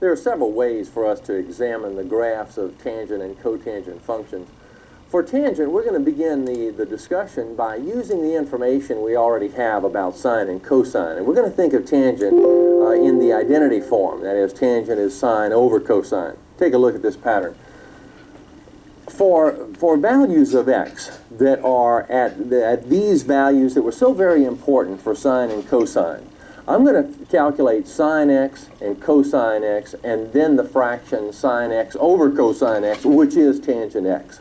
there are several ways for us to examine the graphs of tangent and cotangent functions. For tangent, we're going to begin the discussion by using the information we already have about sine and cosine. And we're going to think of tangent in the identity form. That is, tangent is sine over cosine. Take a look at this pattern. For values of x that are at these values that were so very important for sine and cosine, I'm going to calculate sine x and cosine x, and then the fraction sine x over cosine x, which is tangent x.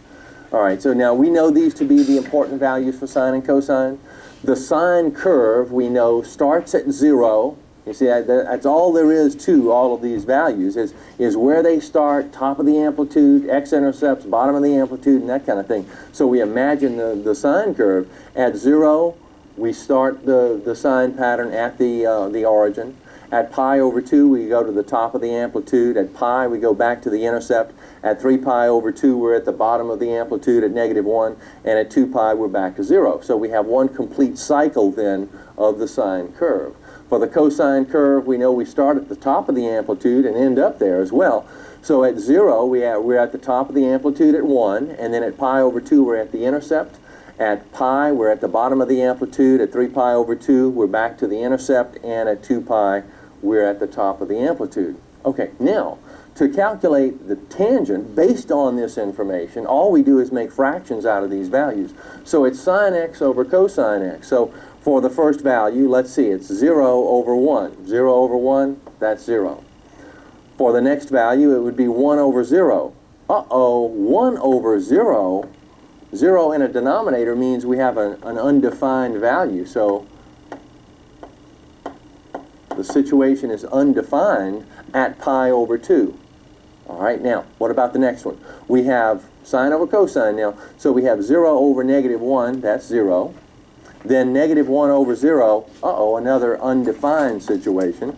All right, so now we know these to be the important values for sine and cosine. The sine curve, we know, starts at 0. You see, that's all there is to all of these values, is where they start, top of the amplitude, x-intercepts, bottom of the amplitude, and that kind of thing. So we imagine the sine curve. At 0, we start the sine pattern at the origin. At pi over 2, we go to the top of the amplitude. At pi, we go back to the intercept. At 3 pi over 2, we're at the bottom of the amplitude at -1. And at 2 pi, we're back to 0. So we have one complete cycle, then, of the sine curve. For the cosine curve, we know we start at the top of the amplitude and end up there as well. So at 0, we're at the top of the amplitude at 1. And then at pi over 2, we're at the intercept. At pi, we're at the bottom of the amplitude. At 3 pi over 2, we're back to the intercept. And at 2 pi, we're at the top of the amplitude. Okay, now, to calculate the tangent based on this information, all we do is make fractions out of these values. So it's sine x over cosine x. So for the first value, let's see, it's 0 over 1. 0 over 1, that's 0. For the next value, it would be 1 over 0. Uh-oh, 1 over 0. 0 in a denominator means we have an undefined value. So the situation is undefined at pi over 2. All right, now, what about the next one? We have sine over cosine now. So we have 0 over -1, that's 0. Then -1 over 0, uh-oh, another undefined situation.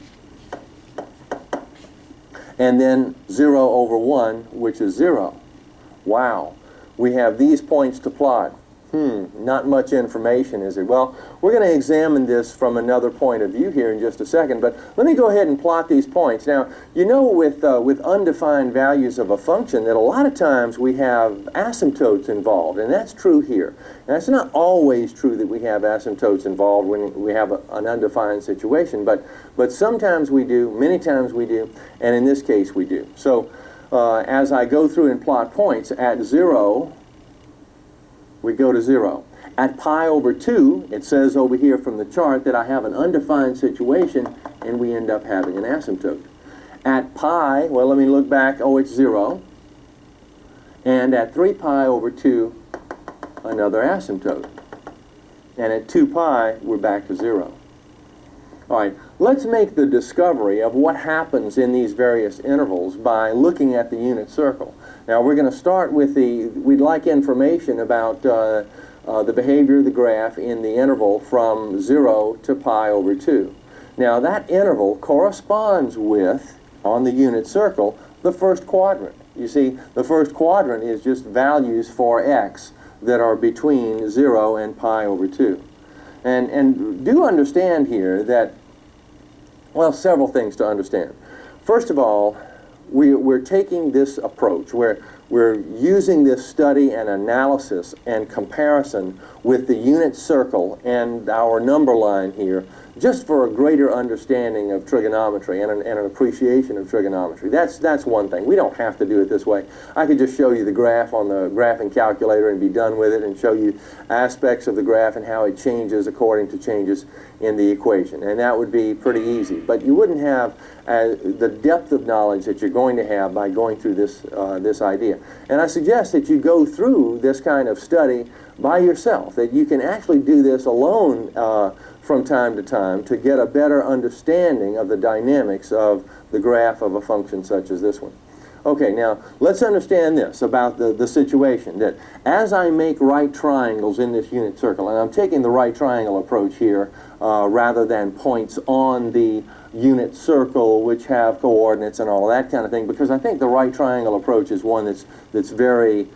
And then 0 over 1, which is 0. Wow, we have these points to plot. Not much information, is it? Well, we're going to examine this from another point of view here in just a second, but let me go ahead and plot these points. Now, you know with undefined values of a function that a lot of times we have asymptotes involved, and that's true here. And that's not always true that we have asymptotes involved when we have an undefined situation, but sometimes we do, many times we do, and in this case we do. So as I go through and plot points, at 0, we go to 0. At pi over 2, it says over here from the chart that I have an undefined situation, and we end up having an asymptote. At pi, well, let me look back. Oh, it's 0. And at 3 pi over 2, another asymptote. And at 2 pi, we're back to 0. All right, let's make the discovery of what happens in these various intervals by looking at the unit circle. Now, we're going to start with we'd like information about the behavior of the graph in the interval from 0 to pi over 2. Now, that interval corresponds with, on the unit circle, the first quadrant. You see, the first quadrant is just values for x that are between 0 and pi over 2. And do understand here that, well, several things to understand. First of all, we're taking this approach where we're using this study and analysis and comparison with the unit circle and our number line here just for a greater understanding of trigonometry and an appreciation of trigonometry. That's one thing. We don't have to do it this way. I could just show you the graph on the graphing calculator and be done with it and show you aspects of the graph and how it changes according to changes in the equation. And that would be pretty easy. But you wouldn't have the depth of knowledge that you're going to have by going through this idea. And I suggest that you go through this kind of study by yourself, that you can actually do this alone from time to time to get a better understanding of the dynamics of the graph of a function such as this one. Okay, now let's understand this about the situation, that as I make right triangles in this unit circle, and I'm taking the right triangle approach here rather than points on the unit circle which have coordinates and all of that kind of thing, because I think the right triangle approach is one that's very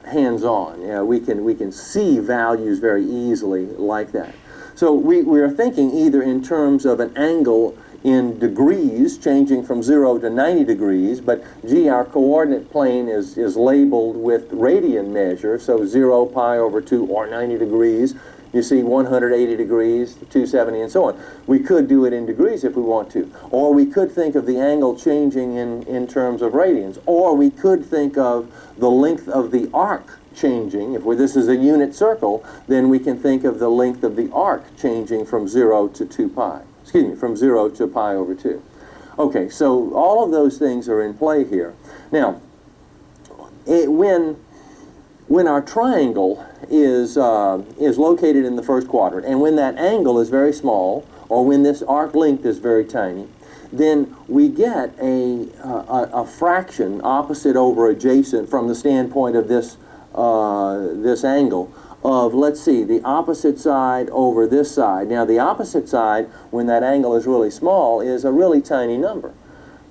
hands-on. You know, we can see values very easily like that. So we are thinking either in terms of an angle in degrees, changing from 0 to 90 degrees, but gee, our coordinate plane is labeled with radian measure, so 0, pi over 2, or 90 degrees. You see 180 degrees, 270, and so on. We could do it in degrees if we want to. Or we could think of the angle changing in terms of radians. Or we could think of the length of the arc changing. If this is a unit circle, then we can think of the length of the arc changing from 0 to 2 pi. Excuse me, from 0 to pi over 2. Okay, so all of those things are in play here. Now, when our triangle is located in the first quadrant, and when that angle is very small, or when this arc length is very tiny, then we get a fraction opposite over adjacent from the standpoint of this angle of, let's see, the opposite side over this side. Now the opposite side, when that angle is really small, is a really tiny number.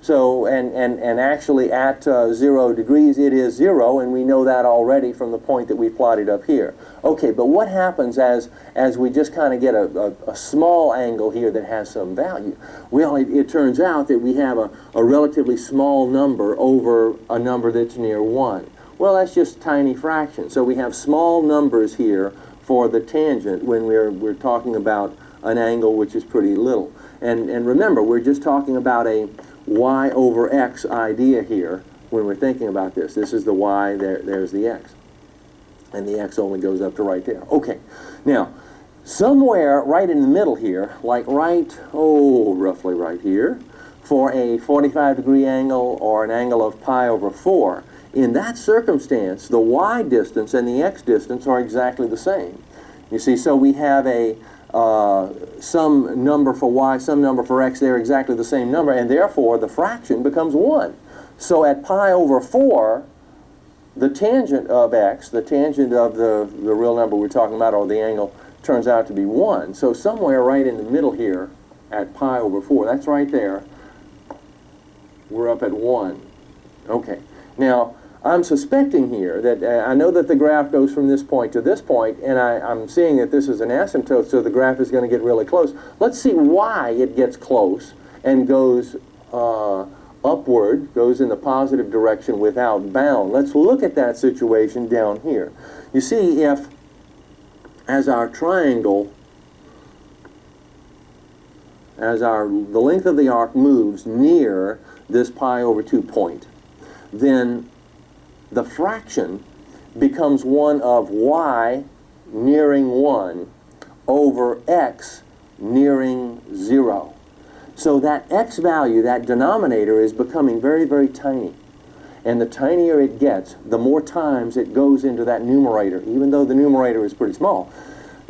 So, and actually at 0 degrees it is 0, and we know that already from the point that we plotted up here. Okay, but what happens as we just kind of get a small angle here that has some value? Well, it turns out that we have a relatively small number over a number that's near 1. Well, that's just tiny fraction. So we have small numbers here for the tangent when we're talking about an angle which is pretty little. And remember, we're just talking about a y over x idea here when we're thinking about this. This is the y, there's the x. And the x only goes up to right there. Okay, now, somewhere right in the middle here, like roughly right here, for a 45-degree angle or an angle of pi over 4, in that circumstance, the y distance and the x distance are exactly the same. You see, so we have some number for y, some number for x, they're exactly the same number, and therefore the fraction becomes 1. So at pi over 4, the tangent of x, the tangent of the real number we're talking about, or the angle, turns out to be 1. So somewhere right in the middle here, at pi over 4, that's right there, we're up at 1. Okay. Now, I'm suspecting here that I know that the graph goes from this point to this point, and I'm seeing that this is an asymptote, so the graph is going to get really close. Let's see why it gets close and goes upward, goes in the positive direction without bound. Let's look at that situation down here. You see, if as our triangle, the length of the arc moves near this pi over 2 point, then the fraction becomes one of y nearing 1 over x nearing 0. So that x value, that denominator, is becoming very, very tiny. And the tinier it gets, the more times it goes into that numerator, even though the numerator is pretty small.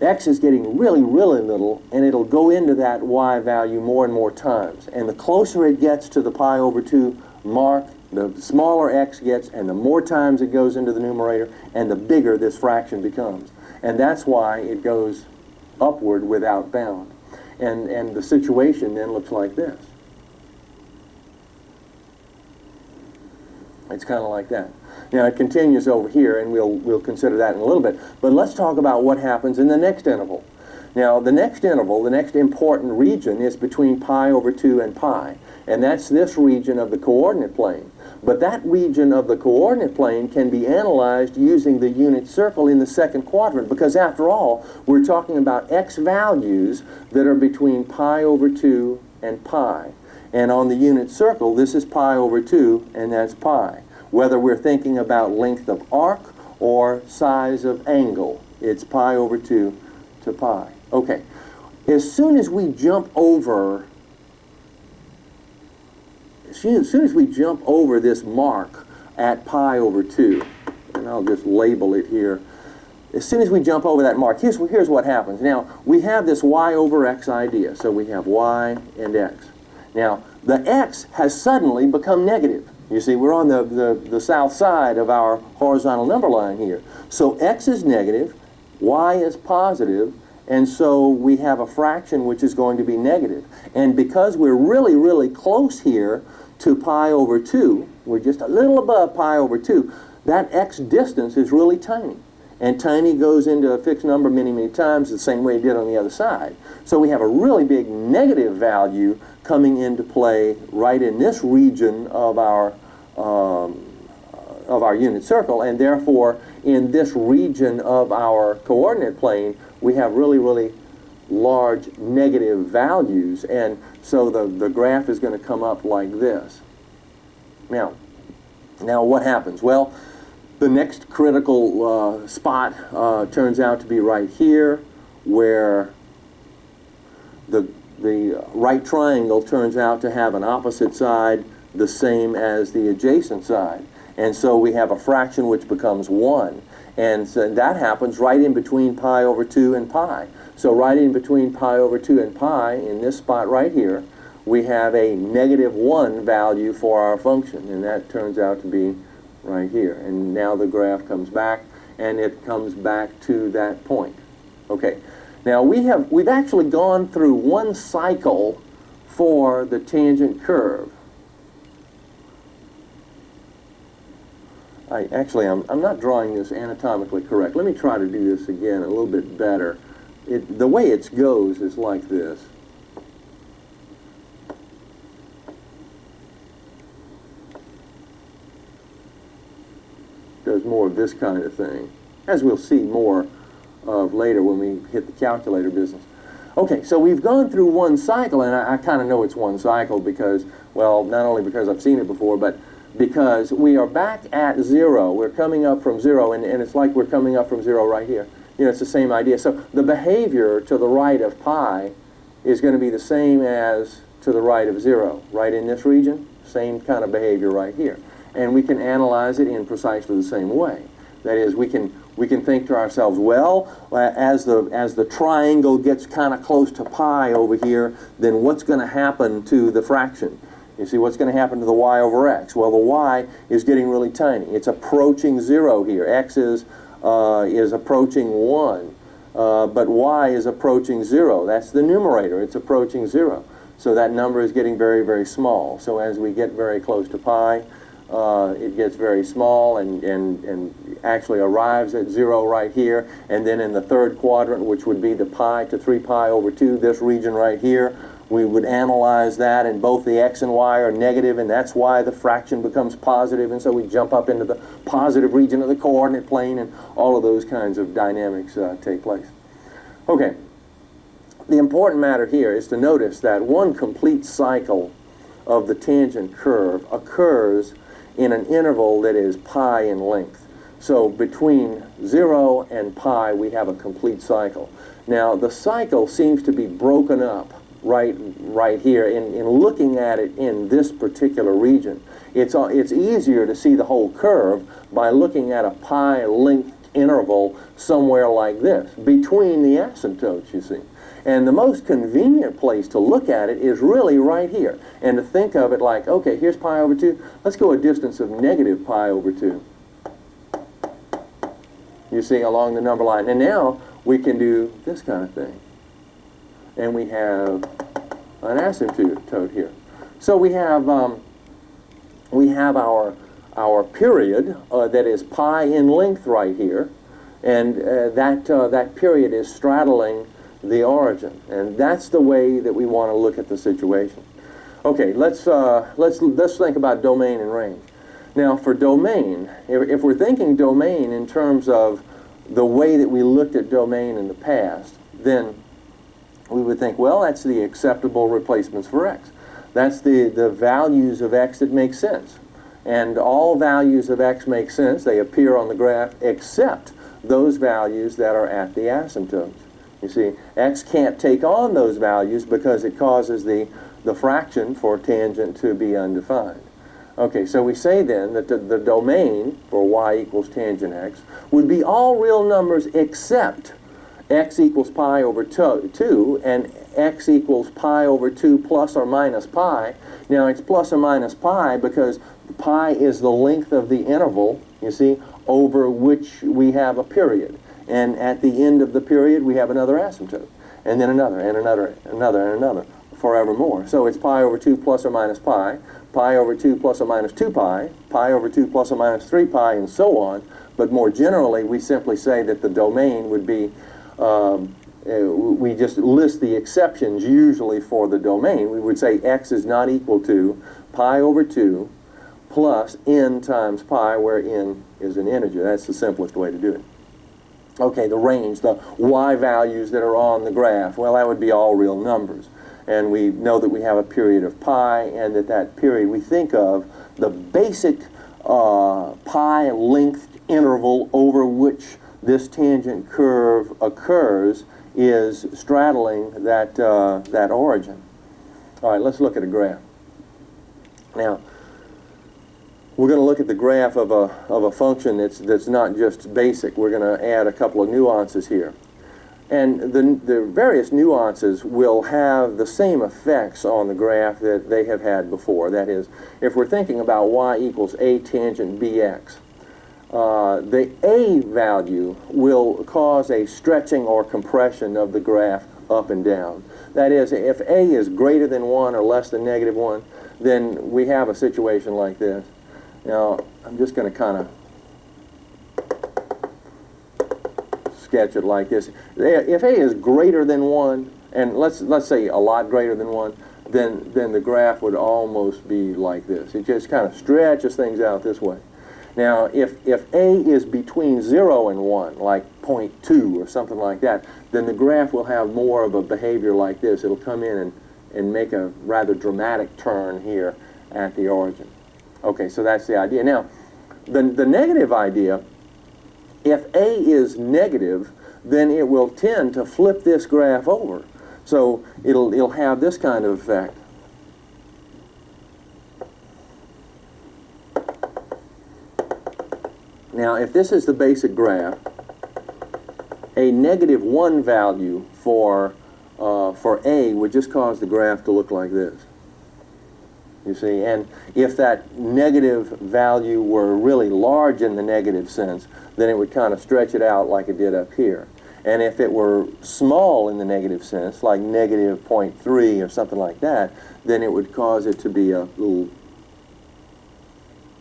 X is getting really, really little, and it'll go into that y value more and more times. And the closer it gets to the pi over 2 mark, the smaller x gets, and the more times it goes into the numerator, and the bigger this fraction becomes. And that's why it goes upward without bound. And the situation then looks like this. It's kind of like that. Now it continues over here, and we'll consider that in a little bit. But let's talk about what happens in the next interval. Now the next interval, the next important region, is between pi over 2 and pi. And that's this region of the coordinate plane. But that region of the coordinate plane can be analyzed using the unit circle in the second quadrant, because after all, we're talking about x values that are between pi over 2 and pi. And on the unit circle, this is pi over 2, and that's pi. Whether we're thinking about length of arc or size of angle, it's pi over 2 to pi. Okay, as soon as we jump over this mark at pi over 2, and I'll just label it here, as soon as we jump over that mark, here's what happens. Now, we have this y over x idea, so we have y and x. Now, the x has suddenly become negative. You see, we're on the south side of our horizontal number line here. So x is negative, y is positive, and so we have a fraction which is going to be negative. And because we're really, really close here to pi over 2, we're just a little above pi over 2, that x distance is really tiny. And tiny goes into a fixed number many, many times the same way it did on the other side. So we have a really big negative value coming into play right in this region of our unit circle, and therefore in this region of our coordinate plane we have really, really large negative values, and so the graph is going to come up like this. Now what happens? Well, the next critical spot turns out to be right here, where the right triangle turns out to have an opposite side the same as the adjacent side. And so we have a fraction which becomes 1. And so that happens right in between pi over 2 and pi. So right in between pi over 2 and pi, in this spot right here, we have a -1 value for our function. And that turns out to be right here. And now the graph comes back, and it comes back to that point. Okay. Now we've actually gone through one cycle for the tangent curve. I'm not drawing this anatomically correct. Let me try to do this again a little bit better. The way it goes is like this. Does more of this kind of thing, as we'll see more of later when we hit the calculator business. Okay, so we've gone through one cycle, and I kind of know it's one cycle because, well, not only because I've seen it before, but because we are back at 0. We're coming up from 0, and it's like we're coming up from 0 right here. You know, it's the same idea. So the behavior to the right of pi is going to be the same as to the right of 0. Right in this region, same kind of behavior right here. And we can analyze it in precisely the same way. That is, we can think to ourselves, well, as the triangle gets kind of close to pi over here, then what's going to happen to the fraction? You see, what's going to happen to the y over x? Well, the y is getting really tiny. It's approaching 0 here. X is approaching 1, but y is approaching 0. That's the numerator. It's approaching 0. So that number is getting very, very small. So as we get very close to pi, it gets very small and actually arrives at 0 right here. And then in the third quadrant, which would be the pi to 3 pi over 2, this region right here, we would analyze that, and both the x and y are negative, and that's why the fraction becomes positive, and so we jump up into the positive region of the coordinate plane, and all of those kinds of dynamics take place. Okay, the important matter here is to notice that one complete cycle of the tangent curve occurs in an interval that is pi in length. So between 0 and pi, we have a complete cycle. Now, the cycle seems to be broken up right here. In looking at it in this particular region, it's easier to see the whole curve by looking at a pi length interval somewhere like this, between the asymptotes, you see. And the most convenient place to look at it is really right here, and to think of it like, okay, here's pi over 2, let's go a distance of negative pi over 2. You see, along the number line. And now we can do this kind of thing. And we have an asymptote here. So we have our period that is pi in length right here, and that period is straddling the origin, and that's the way that we want to look at the situation. Okay, let's think about domain and range. Now, for domain, if we're thinking domain in terms of the way that we looked at domain in the past, then we would think, well, that's the acceptable replacements for x. That's the values of x that make sense. And all values of x make sense. They appear on the graph except those values that are at the asymptotes. You see, x can't take on those values because it causes the fraction for tangent to be undefined. Okay, so we say then that the domain for y equals tangent x would be all real numbers except x equals pi over 2 and x equals pi over 2 plus or minus pi. Now it's plus or minus pi because pi is the length of the interval, you see, over which we have a period. And at the end of the period we have another asymptote, and then another, and another, another, and another, forevermore. So it's pi over 2 plus or minus pi, pi over 2 plus or minus 2 pi, pi over 2 plus or minus 3 pi, and so on. But more generally, we simply say that the domain would be we just list the exceptions usually for the domain. We would say x is not equal to pi over 2 plus n times pi, where n is an integer. That's the simplest way to do it. Okay, the range, the y values that are on the graph, well, that would be all real numbers. And we know that we have a period of pi, and that period we think of the basic pi length interval over which this tangent curve occurs is straddling that origin. All right, let's look at a graph. Now, we're going to look at the graph of a function that's not just basic. We're going to add a couple of nuances here. And the various nuances will have the same effects on the graph that they have had before. That is, if we're thinking about y equals a tangent bx, the a value will cause a stretching or compression of the graph up and down. That is, if a is greater than 1 or less than -1, then we have a situation like this. Now, I'm just going to kind of sketch it like this. If a is greater than 1, and let's say a lot greater than 1, then the graph would almost be like this. It just kind of stretches things out this way. Now, if a is between 0 and 1, like 0.2 or something like that, then the graph will have more of a behavior like this. It'll come in and make a rather dramatic turn here at the origin. Okay, so that's the idea. Now, the negative idea, if a is negative, then it will tend to flip this graph over. So it'll have this kind of effect. Now, if this is the basic graph, a -1 value for a would just cause the graph to look like this. You see, and if that negative value were really large in the negative sense, then it would kind of stretch it out like it did up here. And if it were small in the negative sense, like -0.3 or something like that, then it would cause it to be a little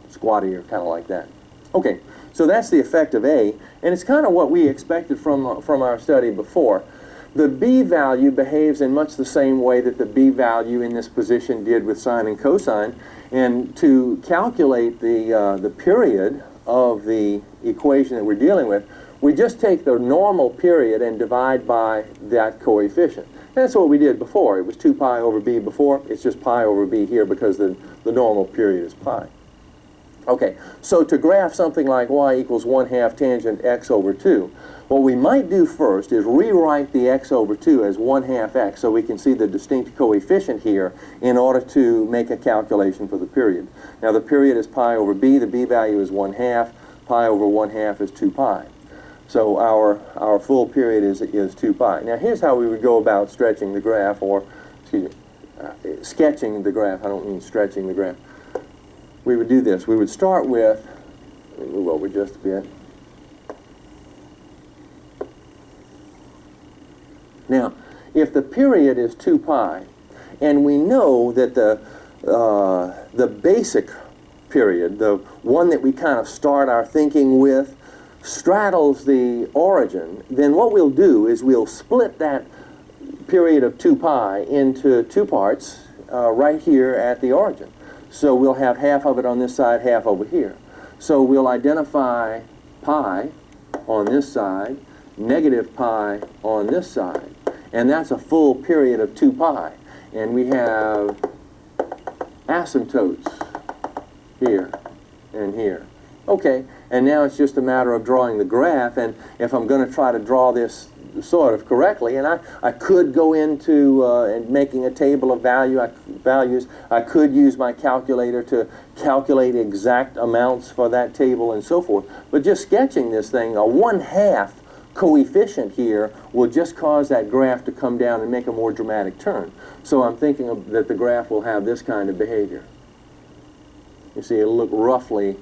squattier, kind of like that. Okay, so that's the effect of a, and it's kind of what we expected from our study before. The b value behaves in much the same way that the b value in this position did with sine and cosine. And to calculate the period of the equation that we're dealing with, we just take the normal period and divide by that coefficient. That's what we did before. It was 2 pi over b before. It's just pi over b here because the normal period is pi. Okay, so to graph something like y equals 1/2 tangent x over 2, what we might do first is rewrite the x over 2 as 1/2 x so we can see the distinct coefficient here in order to make a calculation for the period. Now the period is pi over b, the b value is 1/2, pi over 1/2 is 2 pi. So our full period is 2 pi. Now here's how we would go about stretching the graph, or excuse me, sketching the graph. I don't mean stretching the graph. We would do this. We would start with, let me move over just a bit. Now, if the period is 2 pi, and we know that the basic period, the one that we kind of start our thinking with, straddles the origin, then what we'll do is we'll split that period of 2 pi into two parts right here at the origin. So we'll have half of it on this side, half over here. So we'll identify pi on this side, negative pi on this side. And that's a full period of 2 pi. And we have asymptotes here and here. Okay, and now it's just a matter of drawing the graph. And if I'm going to try to draw this sort of correctly, and I could go into and making a table of values. I could use my calculator to calculate exact amounts for that table and so forth. But just sketching this thing, a 1/2 coefficient here will just cause that graph to come down and make a more dramatic turn. So I'm thinking that the graph will have this kind of behavior. You see, it'll look roughly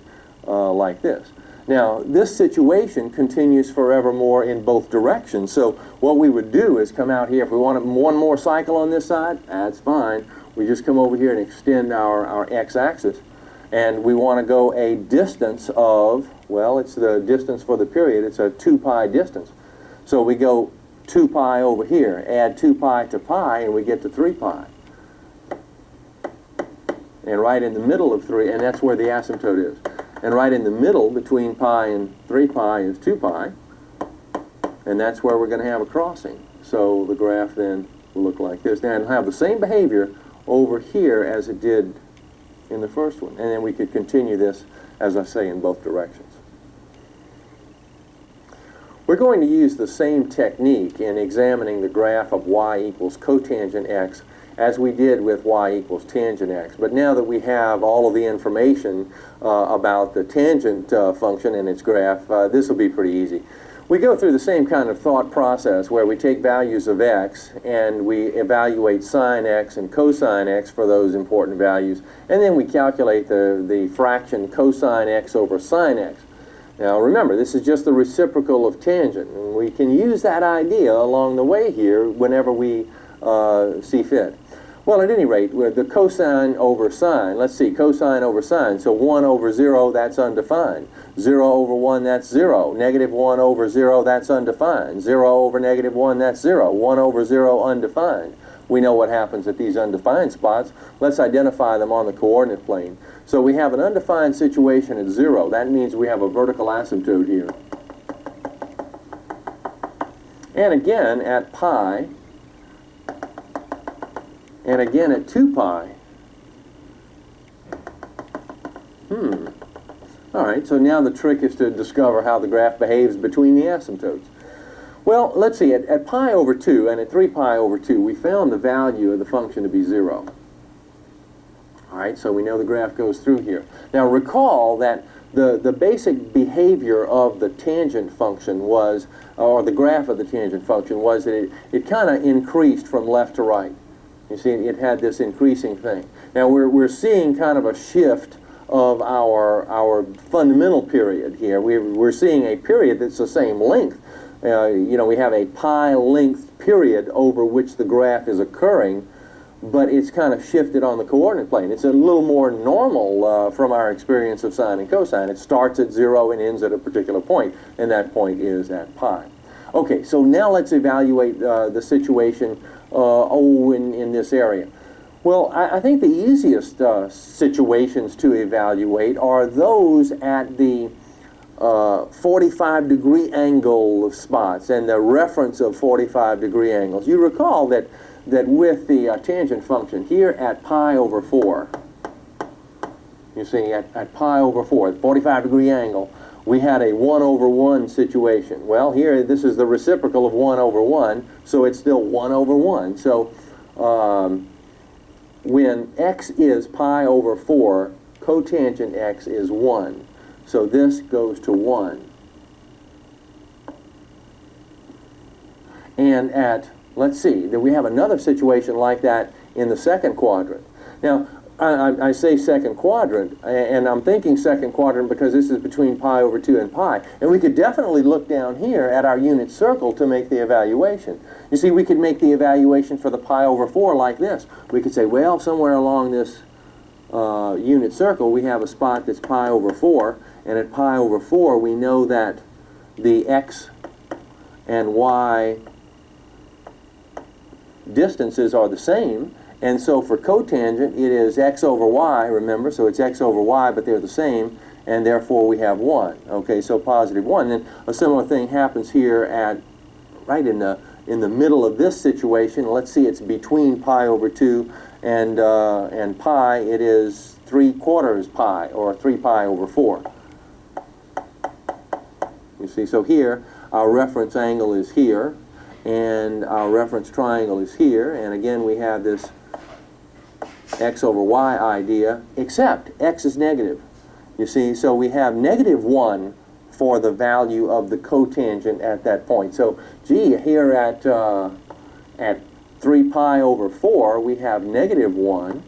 like this. Now, this situation continues forevermore in both directions. So what we would do is come out here. If we want one more cycle on this side, that's fine. We just come over here and extend our x-axis. And we want to go a distance of, well, it's the distance for the period. It's a 2 pi distance. So we go 2 pi over here. Add 2 pi to pi, and we get to 3 pi. And right in the middle of 3, and that's where the asymptote is. And right in the middle, between pi and 3 pi, is 2 pi. And that's where we're going to have a crossing. So the graph then will look like this. Now it'll have the same behavior over here as it did in the first one. And then we could continue this, as I say, in both directions. We're going to use the same technique in examining the graph of y equals cotangent x as we did with y equals tangent x. But now that we have all of the information about the tangent function and its graph, this will be pretty easy. We go through the same kind of thought process where we take values of x and we evaluate sine x and cosine x for those important values, and then we calculate the fraction cosine x over sine x. Now remember, this is just the reciprocal of tangent, and we can use that idea along the way here whenever we see fit. Well, at any rate, with the cosine over sine, let's see, cosine over sine, so 1 over 0, that's undefined. 0 over 1, that's 0. Negative 1 over 0, that's undefined. 0 over negative 1, that's 0. 1 over 0, undefined. We know what happens at these undefined spots. Let's identify them on the coordinate plane. So we have an undefined situation at 0. That means we have a vertical asymptote here. And again at pi, and again at 2 pi. All right, so now the trick is to discover how the graph behaves between the asymptotes. Well, let's see, at pi over 2 and at 3 pi over 2, we found the value of the function to be 0. All right, so we know the graph goes through here. Now recall that the basic behavior of the tangent function was, or the graph of the tangent function was that it kind of increased from left to right. You see, it had this increasing thing. Now we're seeing kind of a shift of our fundamental period here. We're seeing a period that's the same length. You know, we have a pi length period over which the graph is occurring, but it's kind of shifted on the coordinate plane. It's a little more normal from our experience of sine and cosine. It starts at 0 and ends at a particular point, and that point is at pi. Okay, so now let's evaluate the situation in this area. Well, I think the easiest situations to evaluate are those at the 45-degree angle spots and the reference of 45-degree angles. You recall that with the tangent function here at pi over 4, you see, at pi over 4, the 45-degree angle, we had a 1 over 1 situation. Well, here, this is the reciprocal of 1 over 1, so it's still 1 over 1. So when x is pi over 4, cotangent x is 1. So this goes to 1. And at, let's see, we have another situation like that in the second quadrant. Now, I say second quadrant, and I'm thinking second quadrant because this is between pi over 2 and pi. And we could definitely look down here at our unit circle to make the evaluation. You see, we could make the evaluation for the pi over 4 like this. We could say, well, somewhere along this unit circle, we have a spot that's pi over 4. And at pi over 4, we know that the x and y distances are the same. And so for cotangent, it is x over y, remember, so it's x over y, but they're the same, and therefore we have 1. Okay, so positive 1. And a similar thing happens here at, right in the middle of this situation. Let's see, it's between pi over 2 and pi. It is 3/4 pi, or 3 pi over 4. You see, so here, our reference angle is here, and our reference triangle is here, and again we have this x over y idea, except x is negative. You see, so we have negative 1 for the value of the cotangent at that point. So, gee, here at 3 pi over 4, we have negative 1,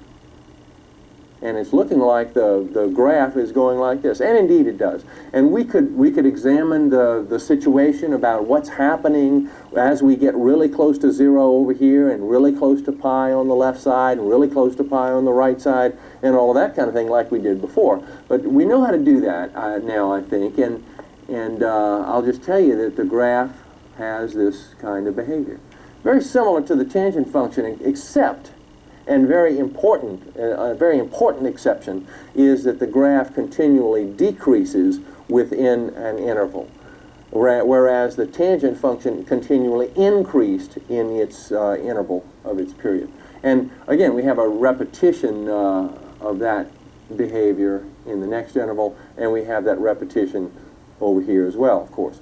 and it's looking like the graph is going like this, and indeed it does. And we could examine the situation about what's happening as we get really close to 0 over here, and really close to pi on the left side, and really close to pi on the right side, and all of that kind of thing like we did before. But we know how to do that now, I think, and I'll just tell you that the graph has this kind of behavior. Very similar to the tangent function, except, and very important, a very important exception, is that the graph continually decreases within an interval, whereas the tangent function continually increased in its interval of its period. And again, we have a repetition of that behavior in the next interval, and we have that repetition over here as well, of course.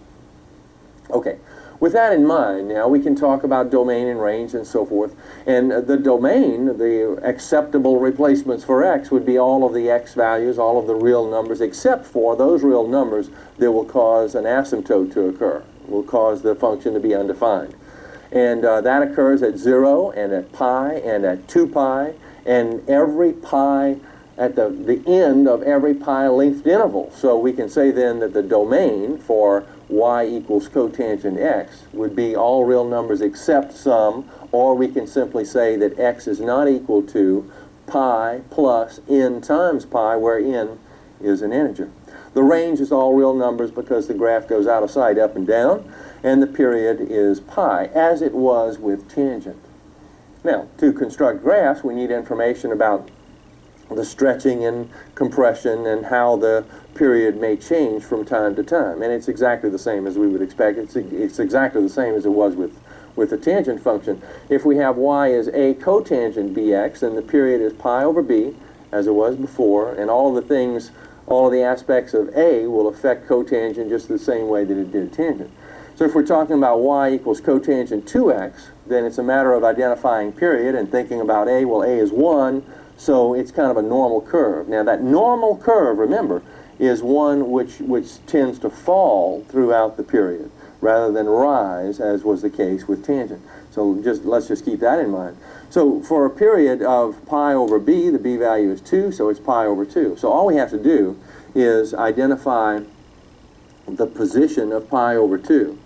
Okay, with that in mind, now we can talk about domain and range and so forth. And the domain, the acceptable replacements for x, would be all of the x values, all of the real numbers, except for those real numbers that will cause an asymptote to occur, will cause the function to be undefined. And that occurs at 0 and at pi and at 2 pi, and every pi at the end of every pi length interval. So we can say then that the domain for y equals cotangent x would be all real numbers except some, or we can simply say that x is not equal to pi plus n times pi, where n is an integer. The range is all real numbers because the graph goes out of sight up and down, and the period is pi, as it was with tangent. Now, to construct graphs, we need information about the stretching and compression and how the period may change from time to time. And it's exactly the same as we would expect. It's exactly the same as it was with the tangent function. If we have y as a cotangent bx, then the period is pi over b, as it was before, and all of the things, all of the aspects of a will affect cotangent just the same way that it did tangent. So if we're talking about y equals cotangent 2x, then it's a matter of identifying period and thinking about a. Well, a is 1, so it's kind of a normal curve. Now that normal curve, remember, is one which tends to fall throughout the period rather than rise, as was the case with tangent. So let's just keep that in mind. So for a period of pi over b, the b value is 2, so it's pi over 2. So all we have to do is identify the position of pi over 2.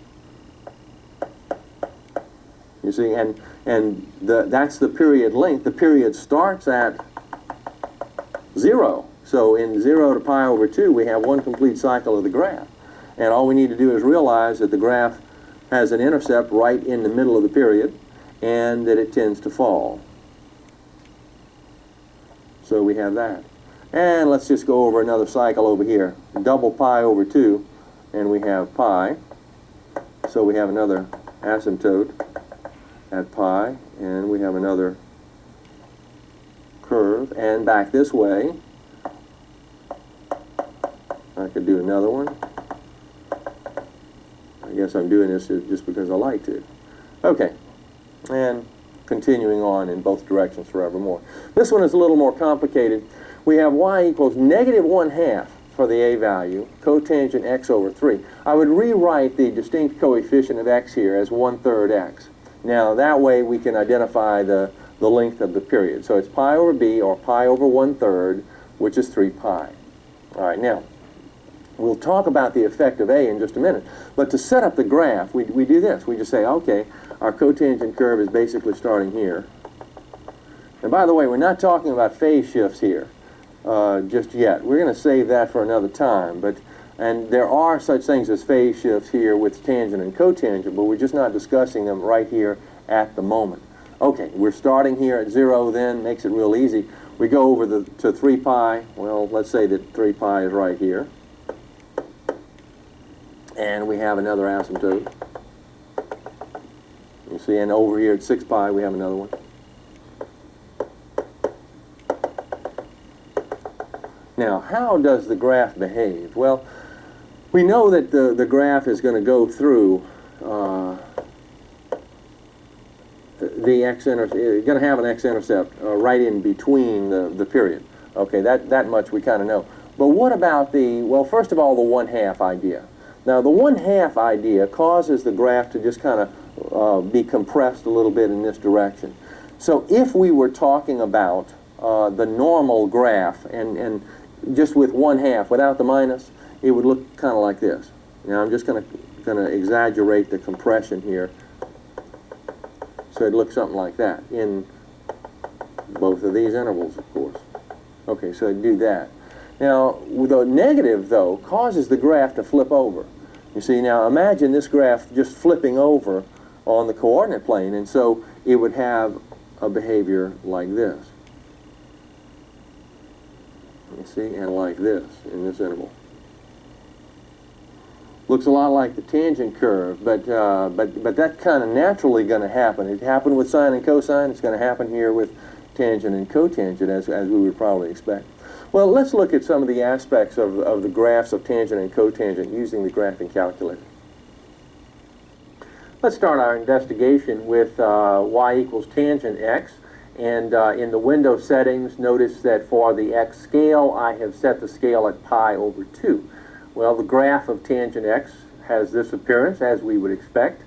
You see, and that's the period length. The period starts at 0. So in 0 to pi over 2, we have one complete cycle of the graph. And all we need to do is realize that the graph has an intercept right in the middle of the period, and that it tends to fall. So we have that. And let's just go over another cycle over here. Double pi over 2, and we have pi. So we have another asymptote at pi, and we have another curve. And back this way, I could do another one. I guess I'm doing this just because I like to. Okay, and continuing on in both directions forevermore. This one is a little more complicated. We have y equals negative 1/2 for the a value, cotangent x over 3. I would rewrite the distinct coefficient of x here as 1/3 x. Now that way we can identify the length of the period. So it's pi over b, or pi over 1/3, which is 3 pi. All right, now we'll talk about the effect of a in just a minute. But to set up the graph, we do this. We just say, okay, our cotangent curve is basically starting here. And by the way, we're not talking about phase shifts here just yet. We're going to save that for another time. And there are such things as phase shifts here with tangent and cotangent, but we're just not discussing them right here at the moment. Okay, we're starting here at 0 then, makes it real easy. We go over to 3 pi. Well, let's say that 3 pi is right here. And we have another asymptote. You see, and over here at 6 pi, we have another one. Now, how does the graph behave? Well, we know that the graph is going to go through the x-intercept. It's going to have an x-intercept right in between the period. Okay, that much we kind of know. But what about well, first of all, the 1/2 idea. Now, the 1/2 idea causes the graph to just kind of be compressed a little bit in this direction. So if we were talking about the normal graph and just with 1/2 without the minus, it would look kind of like this. Now, I'm just going to exaggerate the compression here. So it looks something like that in both of these intervals, of course. Okay, so I'd do that. Now, the negative, though, causes the graph to flip over. You see, now imagine this graph just flipping over on the coordinate plane, and so it would have a behavior like this. You see, and like this in this interval. Looks a lot like the tangent curve, but that's kind of naturally going to happen. It happened with sine and cosine. It's going to happen here with tangent and cotangent, as we would probably expect. Well, let's look at some of the aspects of the graphs of tangent and cotangent using the graphing calculator. Let's start our investigation with y equals tangent x. And in the window settings, notice that for the x scale, I have set the scale at pi over 2. Well, the graph of tangent x has this appearance, as we would expect.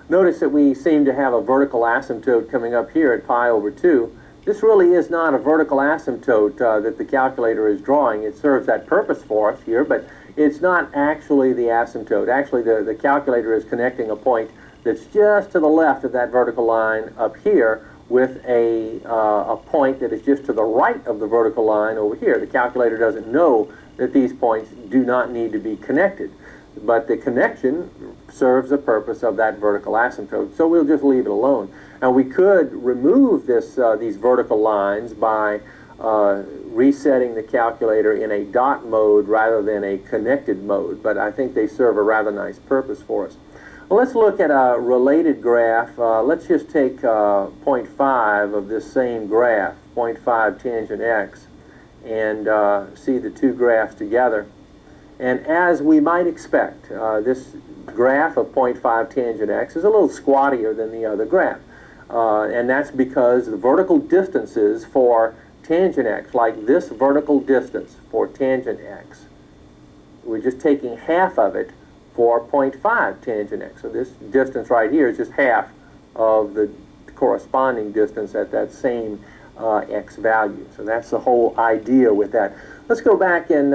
Notice that we seem to have a vertical asymptote coming up here at pi over 2. This really is not a vertical asymptote that the calculator is drawing. It serves that purpose for us here, but it's not actually the asymptote. Actually, the calculator is connecting a point that's just to the left of that vertical line up here with a point that is just to the right of the vertical line over here. The calculator doesn't know that these points do not need to be connected, but the connection serves the purpose of that vertical asymptote, so we'll just leave it alone. Now we could remove these vertical lines by resetting the calculator in a dot mode rather than a connected mode, but I think they serve a rather nice purpose for us. Well, let's look at a related graph. Let's just take 0.5 of this same graph, 0.5 tangent x, and see the two graphs together. And as we might expect, this graph of 0.5 tangent x is a little squattier than the other graph. And that's because the vertical distances for tangent x, like this vertical distance for tangent x, we're just taking half of it for 0.5 tangent x. So this distance right here is just half of the corresponding distance at that same x value. So that's the whole idea with that. Let's go back and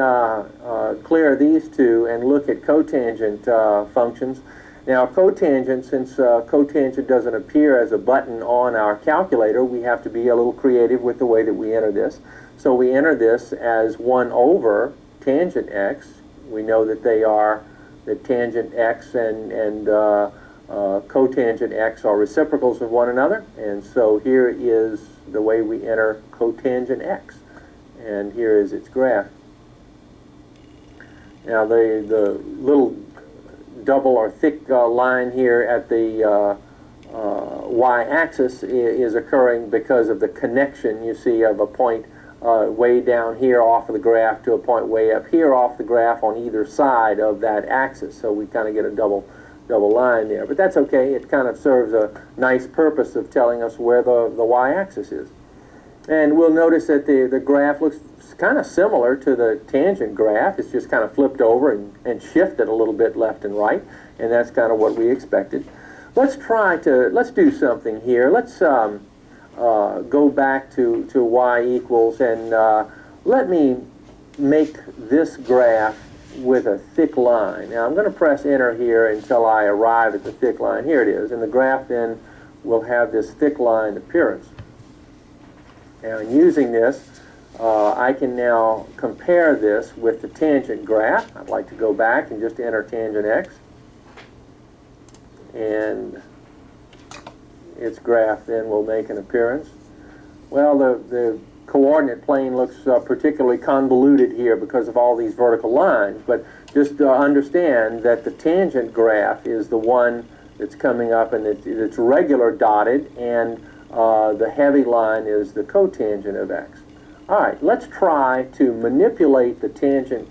clear these two and look at cotangent functions. Now cotangent, since cotangent doesn't appear as a button on our calculator, we have to be a little creative with the way that we enter this. So we enter this as 1 over tangent x. We know that they are, that tangent x and cotangent x are reciprocals of one another, and so here is the way we enter cotangent x, and here is its graph. Now the little double or thick line here at the y-axis is occurring because of the connection, you see, of a point way down here off of the graph to a point way up here off the graph on either side of that axis. So we kind of get a double line there. But that's okay. It kind of serves a nice purpose of telling us where the y-axis is. And we'll notice that the graph looks kind of similar to the tangent graph. It's just kind of flipped over and shifted a little bit left and right. And that's kind of what we expected. Let's do something here. Let's go back to y equals, and let me make this graph with a thick line. Now I'm going to press enter here until I arrive at the thick line. Here it is, and the graph then will have this thick line appearance. Now in using this, I can now compare this with the tangent graph. I'd like to go back and just enter tangent x, and its graph then will make an appearance. Well, the coordinate plane looks particularly convoluted here because of all these vertical lines, but just understand that the tangent graph is the one that's coming up, and it's regular dotted, and the heavy line is the cotangent of x. All right, let's try to manipulate the tangent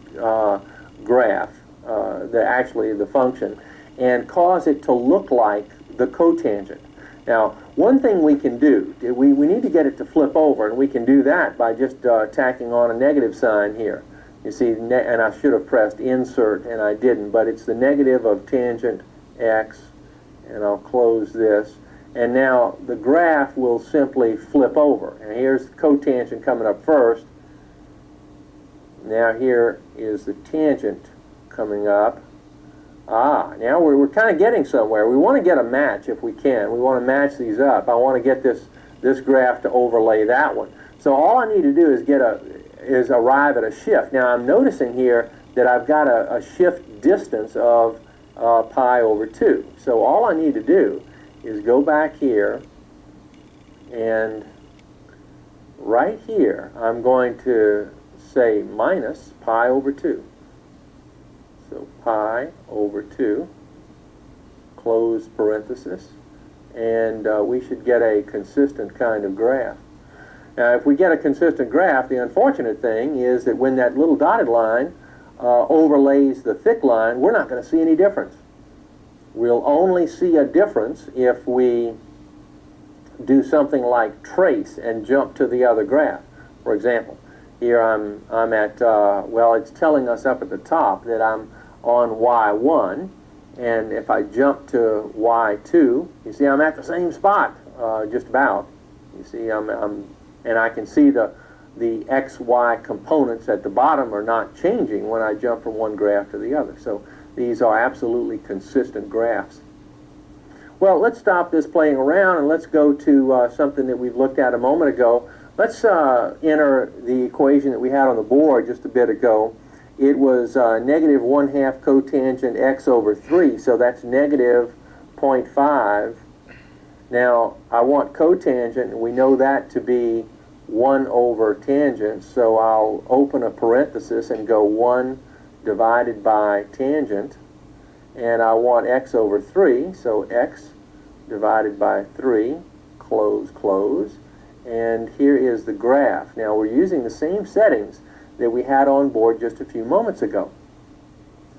graph, actually the function, and cause it to look like the cotangent. Now, one thing we can do, we need to get it to flip over, and we can do that by just tacking on a negative sign here. You see, and I should have pressed insert, and I didn't, but it's the negative of tangent x, and I'll close this. And now the graph will simply flip over. And here's the cotangent coming up first. Now here is the tangent coming up. Now we're kind of getting somewhere. We want to get a match if we can. We want to match these up. I want to get this graph to overlay that one. So all I need to do is arrive at a shift. Now I'm noticing here that I've got a shift distance of pi over 2. So all I need to do is go back here, and right here I'm going to say minus pi over 2. So pi over 2, close parenthesis, and we should get a consistent kind of graph. Now, if we get a consistent graph, the unfortunate thing is that when that little dotted line overlays the thick line, we're not going to see any difference. We'll only see a difference if we do something like trace and jump to the other graph. For example, here I'm at, well, it's telling us up at the top that I'm on y1, and if I jump to y2, you see I'm at the same spot, just about. You see, and I can see the x, y components at the bottom are not changing when I jump from one graph to the other. So these are absolutely consistent graphs. Well, let's stop this playing around and let's go to something that we've looked at a moment ago. Let's enter the equation that we had on the board just a bit ago. It was negative 1/2 cotangent x over 3, so that's negative 0.5. Now, I want cotangent, and we know that to be 1 over tangent, so I'll open a parenthesis and go 1 divided by tangent, and I want x over 3, so x divided by 3, close, close, and here is the graph. Now, we're using the same settings that we had on board just a few moments ago,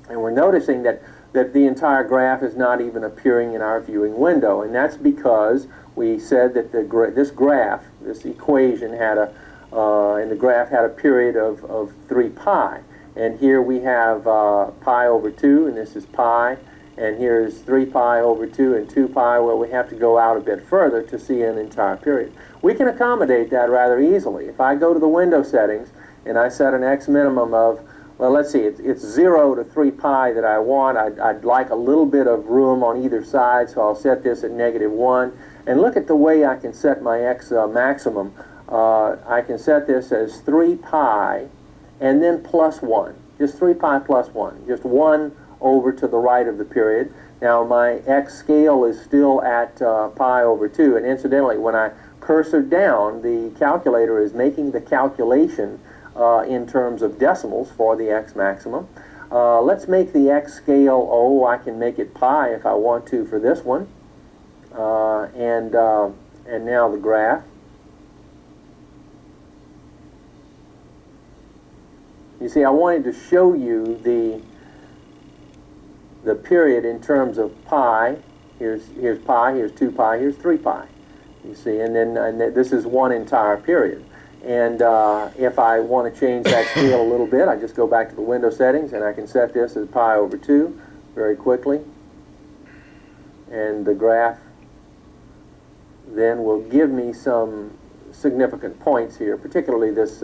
and we're noticing that the entire graph is not even appearing in our viewing window, and that's because we said that this graph, this equation had and the graph had a period of 3 pi, and here we have pi over 2, and this is pi, and here's 3 pi over 2 and 2 pi. Well, we have to go out a bit further to see an entire period. We can accommodate that rather easily. If I go to the window settings and I set an x minimum of, well, let's see, it's 0 to 3 pi that I want. I'd like a little bit of room on either side, so I'll set this at negative 1. And look at the way I can set my x maximum. I can set this as 3 pi and then plus 1. Just 3 pi plus 1. Just 1 over to the right of the period. Now my x scale is still at pi over 2. And incidentally, when I cursor down, the calculator is making the calculation in terms of decimals for the x maximum. Let's make the x scale, I can make it pi if I want to for this one. And now the graph. You see, I wanted to show you the period in terms of pi. Here's pi, here's 2 pi, here's 3 pi. You see, and this is one entire period. And if I want to change that scale a little bit, I just go back to the window settings, and I can set this as pi over 2 very quickly. And the graph then will give me some significant points here, particularly this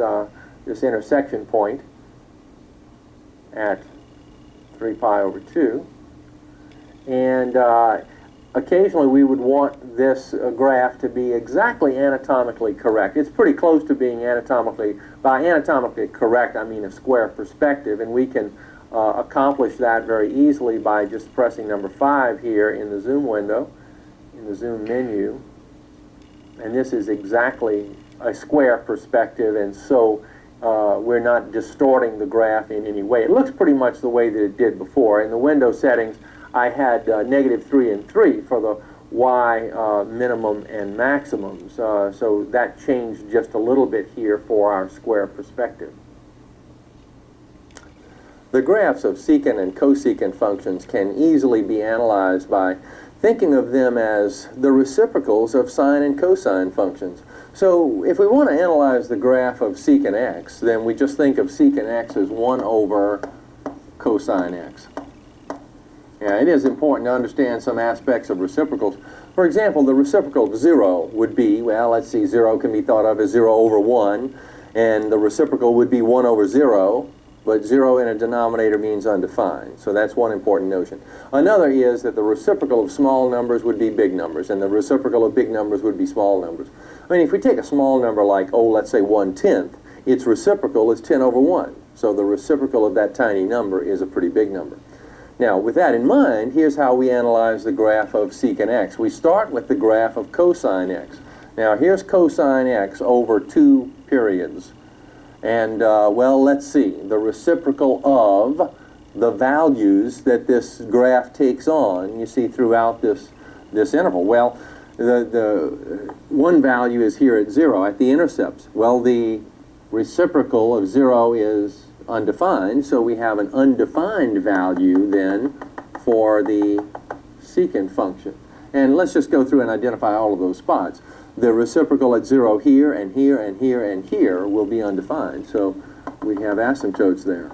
intersection point at 3 pi over 2. And occasionally we would want this graph to be exactly anatomically correct. It's pretty close to being by anatomically correct, I mean a square perspective, and we can accomplish that very easily by just pressing number 5 here in the zoom window, in the zoom menu. And this is exactly a square perspective, and so we're not distorting the graph in any way. It looks pretty much the way that it did before. In the window settings, I had negative 3 and 3 for the y minimum and maximums. So that changed just a little bit here for our square perspective. The graphs of secant and cosecant functions can easily be analyzed by thinking of them as the reciprocals of sine and cosine functions. So if we want to analyze the graph of secant x, then we just think of secant x as 1 over cosine x. Yeah, it is important to understand some aspects of reciprocals. For example, the reciprocal of 0 would be, well, let's see, 0 can be thought of as 0 over 1, and the reciprocal would be 1 over 0, but 0 in a denominator means undefined. So that's one important notion. Another is that the reciprocal of small numbers would be big numbers, and the reciprocal of big numbers would be small numbers. I mean, if we take a small number like, let's say 1/10, its reciprocal is 10 over 1. So the reciprocal of that tiny number is a pretty big number. Now, with that in mind, here's how we analyze the graph of secant x. We start with the graph of cosine x. Now, here's cosine x over 2 periods. And, well, let's see. The reciprocal of the values that this graph takes on, you see, throughout this interval. Well, the one value is here at 0 at the intercepts. Well, the reciprocal of 0 is undefined, so we have an undefined value then for the secant function. And let's just go through and identify all of those spots. The reciprocal at 0 here and here and here and here will be undefined, so we have asymptotes there.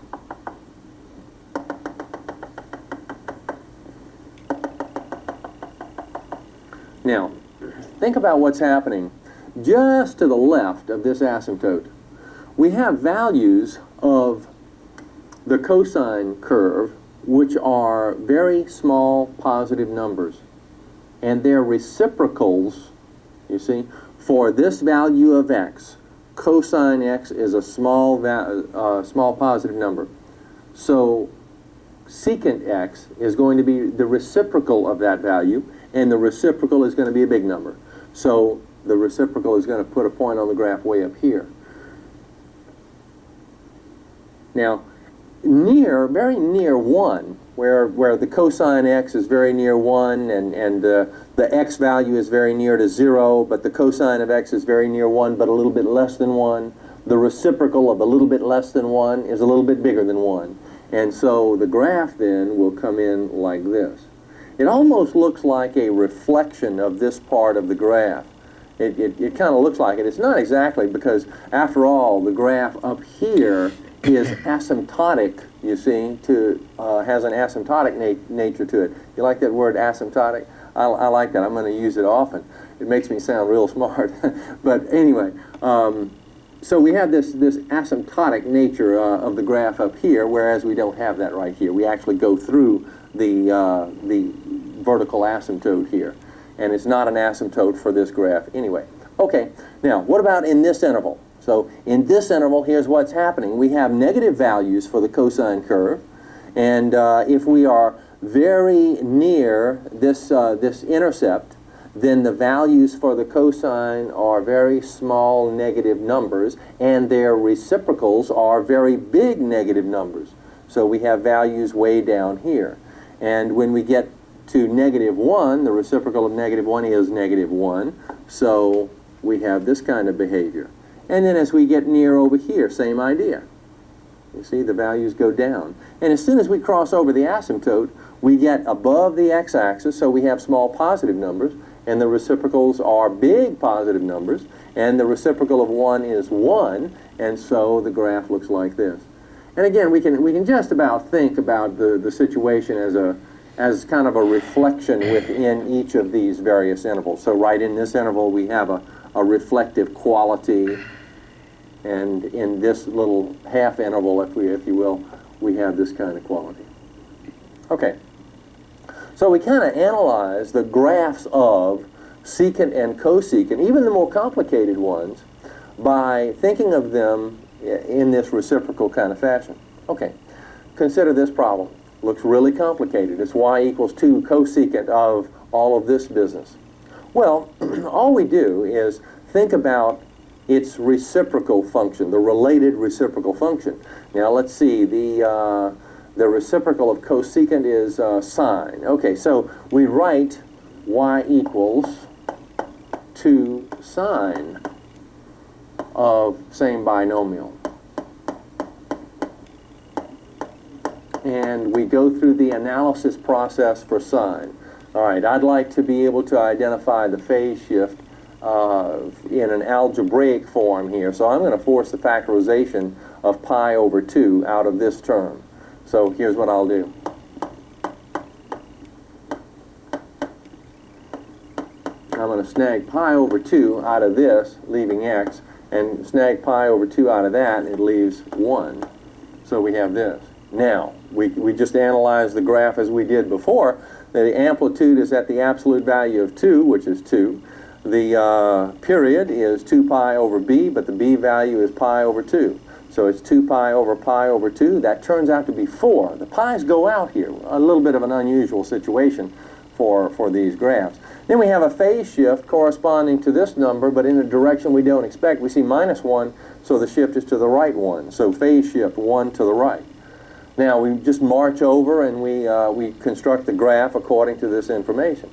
Now, think about what's happening just to the left of this asymptote. We have values of the cosine curve which are very small positive numbers, and their reciprocals, you see, for this value of x, cosine x is a small positive number. So secant x is going to be the reciprocal of that value, and the reciprocal is going to be a big number. So the reciprocal is going to put a point on the graph way up here. Now, very near 1, where the cosine x is very near 1, and the x value is very near to 0, but the cosine of x is very near 1, but a little bit less than 1, the reciprocal of a little bit less than 1 is a little bit bigger than 1. And so the graph then will come in like this. It almost looks like a reflection of this part of the graph. It kind of looks like it. It's not exactly, because after all, the graph up here is asymptotic, you see, has an asymptotic nature to it. You like that word, asymptotic? I like that. I'm going to use it often. It makes me sound real smart. But anyway, so we have this asymptotic nature of the graph up here, whereas we don't have that right here. We actually go through the vertical asymptote here, and it's not an asymptote for this graph anyway. Okay, now what about in this interval? So in this interval, here's what's happening. We have negative values for the cosine curve, and if we are very near this intercept, then the values for the cosine are very small negative numbers, and their reciprocals are very big negative numbers. So we have values way down here. And when we get to -1, the reciprocal of -1 is -1, so we have this kind of behavior. And then as we get near over here, same idea. You see, the values go down. And as soon as we cross over the asymptote, we get above the x-axis, so we have small positive numbers, and the reciprocals are big positive numbers, and the reciprocal of 1 is 1, and so the graph looks like this. And again, we can just about think about the situation as kind of a reflection within each of these various intervals. So right in this interval, we have a reflective quality, and in this little half interval, if you will, we have this kind of quality. Okay, so we kind of analyze the graphs of secant and cosecant, even the more complicated ones, by thinking of them in this reciprocal kind of fashion. Okay, consider this problem. Looks really complicated. It's y equals 2 cosecant of all of this business. Well, all we do is think about its reciprocal function, the related reciprocal function. Now let's see, the reciprocal of cosecant is sine. Okay, so we write y equals 2 sine of same binomial. And we go through the analysis process for sine. All right, I'd like to be able to identify the phase shift in an algebraic form here. So I'm going to force the factorization of pi over 2 out of this term. So here's what I'll do. I'm going to snag pi over 2 out of this, leaving x, and snag pi over 2 out of that, and it leaves 1. So we have this. Now, we just analyzed the graph as we did before. The amplitude is at the absolute value of 2, which is 2. The period is 2 pi over b, but the b value is pi over 2. So it's 2 pi over 2. That turns out to be 4. The pi's go out here. A little bit of an unusual situation for these graphs. Then we have a phase shift corresponding to this number, but in a direction we don't expect. We see -1, so the shift is to the right 1. So phase shift 1 to the right. Now we just march over and we construct the graph according to this information.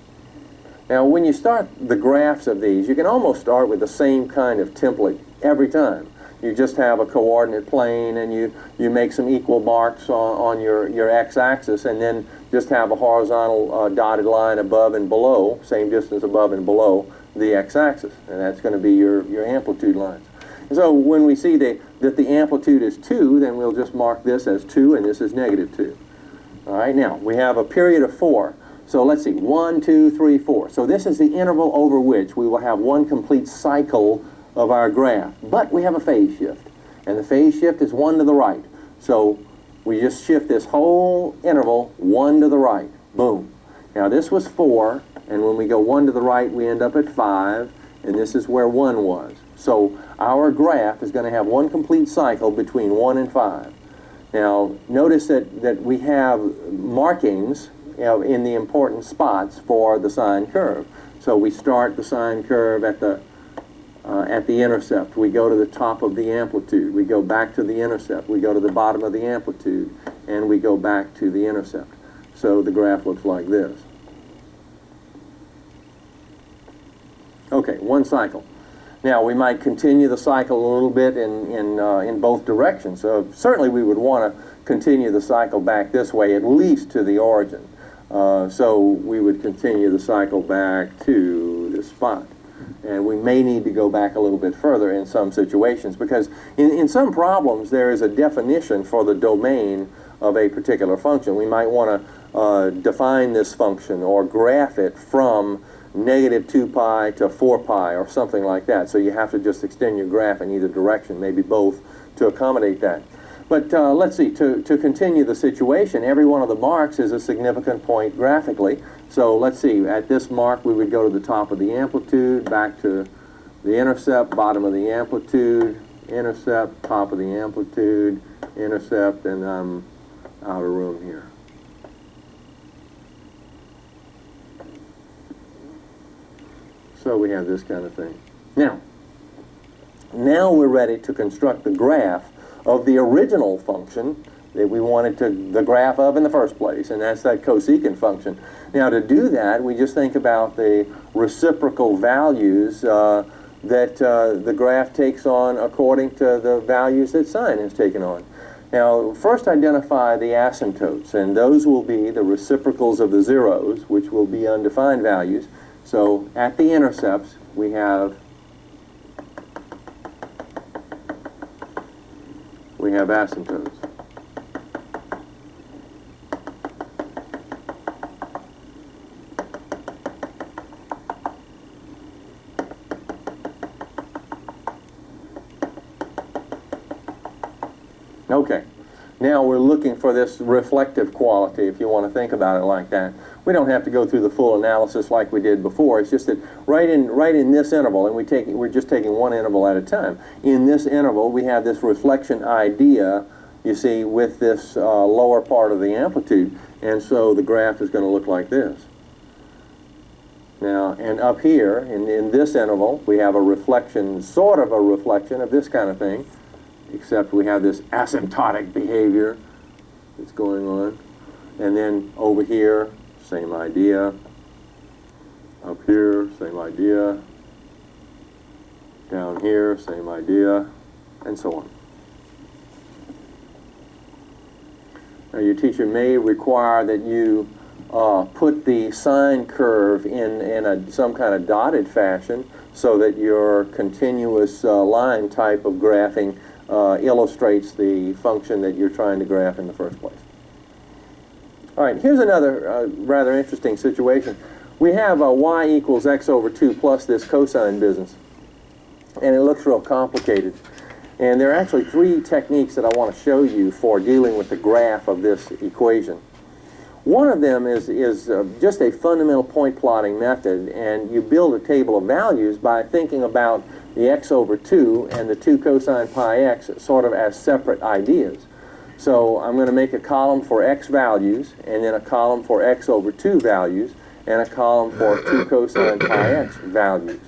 Now when you start the graphs of these, you can almost start with the same kind of template every time. You just have a coordinate plane and you make some equal marks on your x-axis, and then just have a horizontal dotted line above and below, same distance above and below the x-axis, and that's going to be your amplitude lines. And so when we see that the amplitude is 2, then we'll just mark this as 2 and this is -2. All right, now we have a period of 4. So let's see, 1, 2, 3, 4. So this is the interval over which we will have one complete cycle of our graph. But we have a phase shift, and the phase shift is 1 to the right. So we just shift this whole interval 1 to the right. Boom. Now this was 4, and when we go 1 to the right, we end up at 5, and this is where 1 was. So our graph is going to have one complete cycle between 1 and 5. Now notice that we have markings, you know, in the important spots for the sine curve. So we start the sine curve at the intercept. We go to the top of the amplitude. We go back to the intercept. We go to the bottom of the amplitude, and we go back to the intercept. So the graph looks like this. Okay, one cycle. Now we might continue the cycle a little bit in both directions. So certainly we would want to continue the cycle back this way, at least to the origin. So we would continue the cycle back to this spot. And we may need to go back a little bit further in some situations, because in some problems there is a definition for the domain of a particular function. We might want to define this function or graph it from -2 pi to 4 pi or something like that. So you have to just extend your graph in either direction, maybe both, to accommodate that. But let's see, to continue the situation, every one of the marks is a significant point graphically. So let's see, at this mark we would go to the top of the amplitude, back to the intercept, bottom of the amplitude, intercept, top of the amplitude, intercept, and I'm out of room here. So we have this kind of thing. Now we're ready to construct the graph of the original function that we wanted the graph of in the first place, and that's that cosecant function. Now to do that, we just think about the reciprocal values that the graph takes on according to the values that sine has taken on. Now first identify the asymptotes, and those will be the reciprocals of the zeros, which will be undefined values. So at the intercepts we have asymptotes. Okay, now we're looking for this reflective quality, if you want to think about it like that. We don't have to go through the full analysis like we did before. It's just that right in this interval, and we're just taking one interval at a time. In this interval, we have this reflection idea, you see, with this lower part of the amplitude, and so the graph is going to look like this. Now, and up here, in this interval, we have a reflection, sort of a reflection of this kind of thing, except we have this asymptotic behavior that's going on. And then over here, same idea. Up here, same idea. Down here, same idea, and so on. Now your teacher may require that you put the sine curve in some kind of dotted fashion so that your continuous line type of graphing illustrates the function that you're trying to graph in the first place. All right, here's another rather interesting situation. We have y equals x over 2 plus this cosine business, and it looks real complicated. And there are actually 3 techniques that I want to show you for dealing with the graph of this equation. One of them is just a fundamental point plotting method, and you build a table of values by thinking about the x over 2 and the 2 cosine pi x sort of as separate ideas. So I'm going to make a column for x values, and then a column for x over 2 values, and a column for 2 cosine pi x values.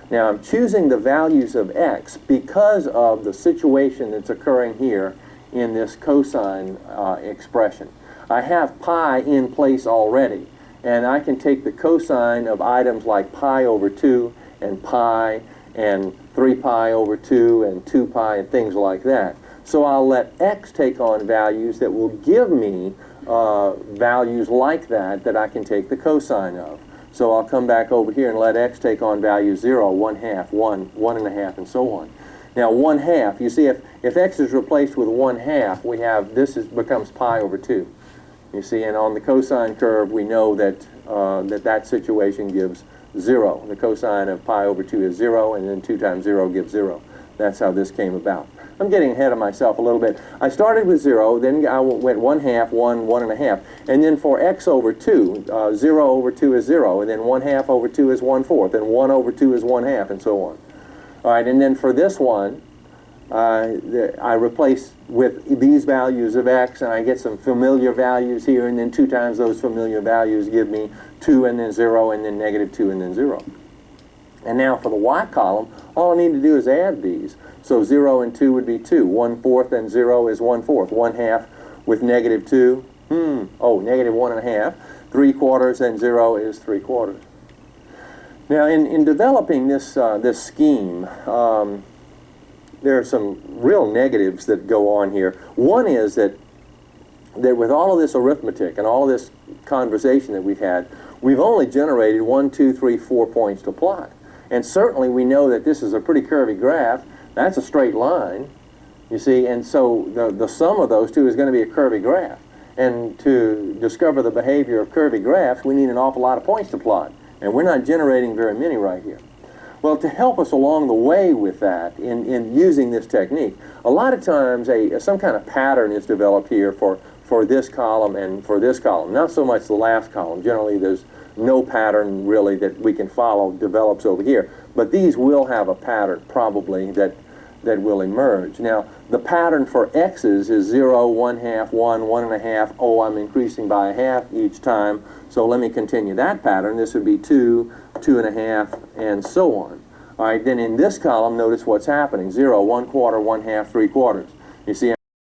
Now I'm choosing the values of x because of the situation that's occurring here in this cosine expression. I have pi in place already, and I can take the cosine of items like pi over 2 and pi and 3 pi over 2 and 2 pi and things like that. So I'll let x take on values that will give me values like that I can take the cosine of. So I'll come back over here and let x take on values 0, 1/2, 1, 1.5, and so on. Now 1/2, you see if x is replaced with 1/2, we have becomes pi over 2. You see, and on the cosine curve we know that that situation gives 0. The cosine of pi over 2 is 0, and then 2 times 0 gives 0. That's how this came about. I'm getting ahead of myself a little bit. I started with 0, then I went 1/2, 1, 1.5, and then for x over 2, 0 over 2 is 0, and then 1/2 over 2 is 1/4, and 1 over 2 is 1/2, and so on. All right, and then for this one, I replace with these values of x, and I get some familiar values here, and then 2 times those familiar values give me 2, and then 0, and then negative 2, and then 0. And now for the y column, all I need to do is add these. So 0 and 2 would be 2. 1/4 and 0 is 1/4. 1/2 with negative 2, negative 1.5. 3/4 and 0 is 3/4. Now in developing this scheme, there are some real negatives that go on here. One is that with all of this arithmetic and all of this conversation that we've had, we've only generated 1, 2, 3, 4 points to plot. And certainly we know that this is a pretty curvy graph. That's a straight line, you see, and so the sum of those two is going to be a curvy graph. And to discover the behavior of curvy graphs, we need an awful lot of points to plot. And we're not generating very many right here. Well, to help us along the way with that, in using this technique, a lot of times some kind of pattern is developed here for this column and for this column. Not so much the last column. Generally, there's no pattern really that we can follow develops over here. But these will have a pattern probably that will emerge. Now, the pattern for x's is 0, 1/2, 1, 1.5. Oh, I'm increasing by 1/2 each time. So let me continue that pattern. This would be 2, 2.5, and so on. All right, then in this column, notice what's happening. 0, 1/4, 1/2, 3/4. You see,